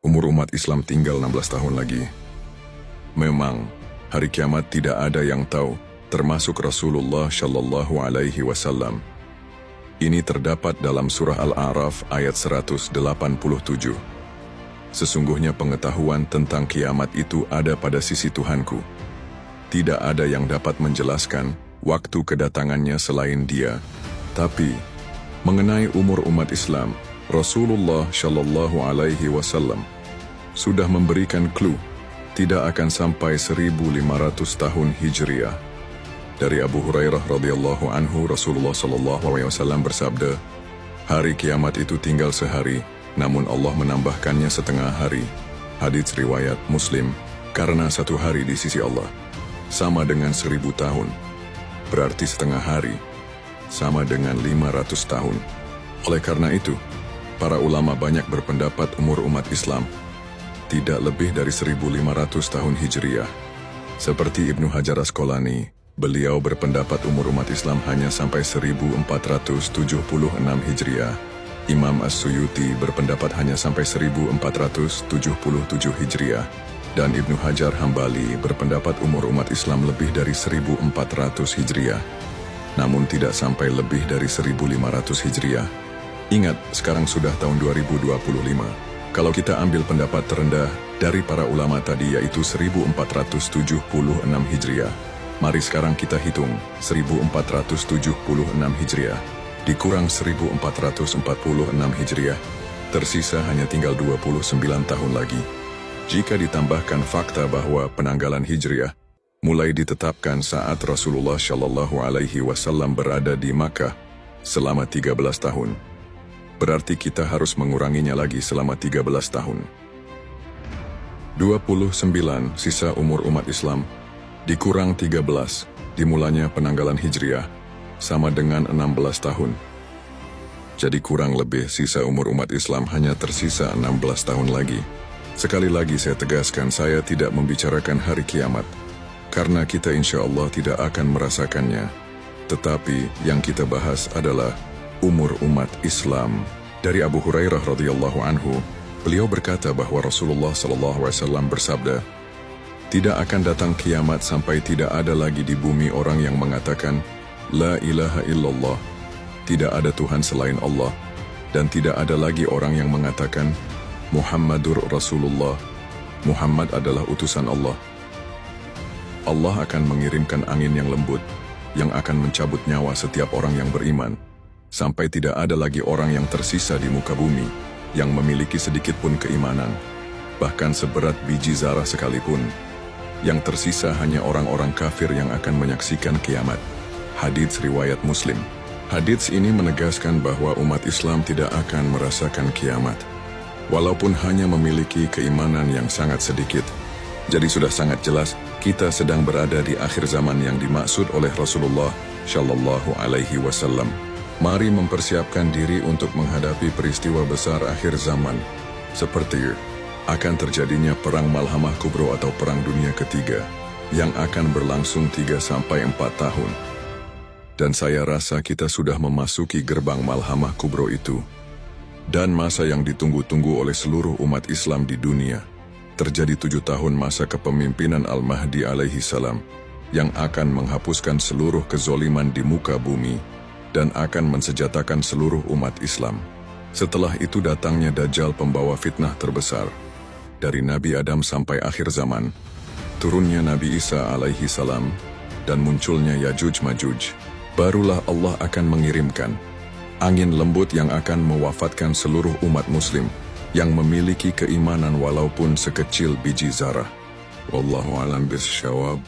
Umur umat Islam tinggal 16 tahun lagi. Memang, hari kiamat tidak ada yang tahu, termasuk Rasulullah Shallallahu Alaihi Wasallam. Ini terdapat dalam surah Al-A'raf ayat 187. Sesungguhnya pengetahuan tentang kiamat itu ada pada sisi Tuhanku. Tidak ada yang dapat menjelaskan waktu kedatangannya selain Dia. Tapi, mengenai umur umat Islam, Rasulullah Shallallahu Alaihi Wasallam sudah memberikan clue tidak akan sampai 1500 tahun Hijriah. Dari Abu Hurairah radhiyallahu anhu, Rasulullah Shallallahu Alaihi Wasallam bersabda, hari kiamat itu tinggal sehari, namun Allah menambahkannya setengah hari. Hadits riwayat Muslim. Karena satu hari di sisi Allah sama dengan 1000 tahun, berarti setengah hari sama dengan 500 tahun. Oleh karena itu, para ulama banyak berpendapat umur umat Islam tidak lebih dari 1500 tahun Hijriah. Seperti Ibnu Hajar Asqalani, beliau berpendapat umur umat Islam hanya sampai 1476 Hijriah. Imam As-Suyuti berpendapat hanya sampai 1477 Hijriah. Dan Ibnu Hajar Hambali berpendapat umur umat Islam lebih dari 1400 Hijriah, namun tidak sampai lebih dari 1500 Hijriah. Ingat, sekarang sudah tahun 2025. Kalau kita ambil pendapat terendah dari para ulama tadi, yaitu 1476 Hijriah. Mari sekarang kita hitung 1476 Hijriah dikurang 1446 Hijriah. Tersisa hanya tinggal 29 tahun lagi. Jika ditambahkan fakta bahwa penanggalan Hijriah mulai ditetapkan saat Rasulullah Shallallahu Alaihi Wasallam berada di Makkah selama 13 tahun, berarti kita harus menguranginya lagi selama 13 tahun. 29 sisa umur umat Islam dikurang 13 dimulanya penanggalan Hijriah sama dengan 16 tahun. Jadi kurang lebih sisa umur umat Islam hanya tersisa 16 tahun lagi. Sekali lagi saya tegaskan, saya tidak membicarakan hari kiamat, karena kita insya Allah tidak akan merasakannya. Tetapi yang kita bahas adalah umur umat Islam. Dari Abu Hurairah radhiyallahu anhu, beliau berkata bahwa Rasulullah SAW bersabda, tidak akan datang kiamat sampai tidak ada lagi di bumi orang yang mengatakan, La ilaha illallah, tidak ada Tuhan selain Allah, dan tidak ada lagi orang yang mengatakan, Muhammadur Rasulullah, Muhammad adalah utusan Allah. Allah akan mengirimkan angin yang lembut, yang akan mencabut nyawa setiap orang yang beriman, sampai tidak ada lagi orang yang tersisa di muka bumi, yang memiliki sedikit pun keimanan, bahkan seberat biji zarah sekalipun. Yang tersisa hanya orang-orang kafir yang akan menyaksikan kiamat. Hadits riwayat Muslim. Hadits ini menegaskan bahwa umat Islam tidak akan merasakan kiamat, walaupun hanya memiliki keimanan yang sangat sedikit. Jadi sudah sangat jelas, kita sedang berada di akhir zaman yang dimaksud oleh Rasulullah Shallallahu Alaihi Wasallam. Mari mempersiapkan diri untuk menghadapi peristiwa besar akhir zaman, seperti akan terjadinya Perang Malhamah Kubro atau Perang Dunia Ketiga, yang akan berlangsung 3-4 tahun. Dan saya rasa kita sudah memasuki gerbang Malhamah Kubro itu. Dan masa yang ditunggu-tunggu oleh seluruh umat Islam di dunia. Terjadi 7 tahun masa kepemimpinan Al-Mahdi alaihi salam, yang akan menghapuskan seluruh kezoliman di muka bumi, dan akan mensejatakan seluruh umat Islam. Setelah itu datangnya Dajjal, pembawa fitnah terbesar. Dari Nabi Adam sampai akhir zaman, turunnya Nabi Isa alaihi salam, dan munculnya Yajuj Majuj. Barulah Allah akan mengirimkan angin lembut yang akan mewafatkan seluruh umat muslim yang memiliki keimanan walaupun sekecil biji zarah. Wallahu a'lam bishawab.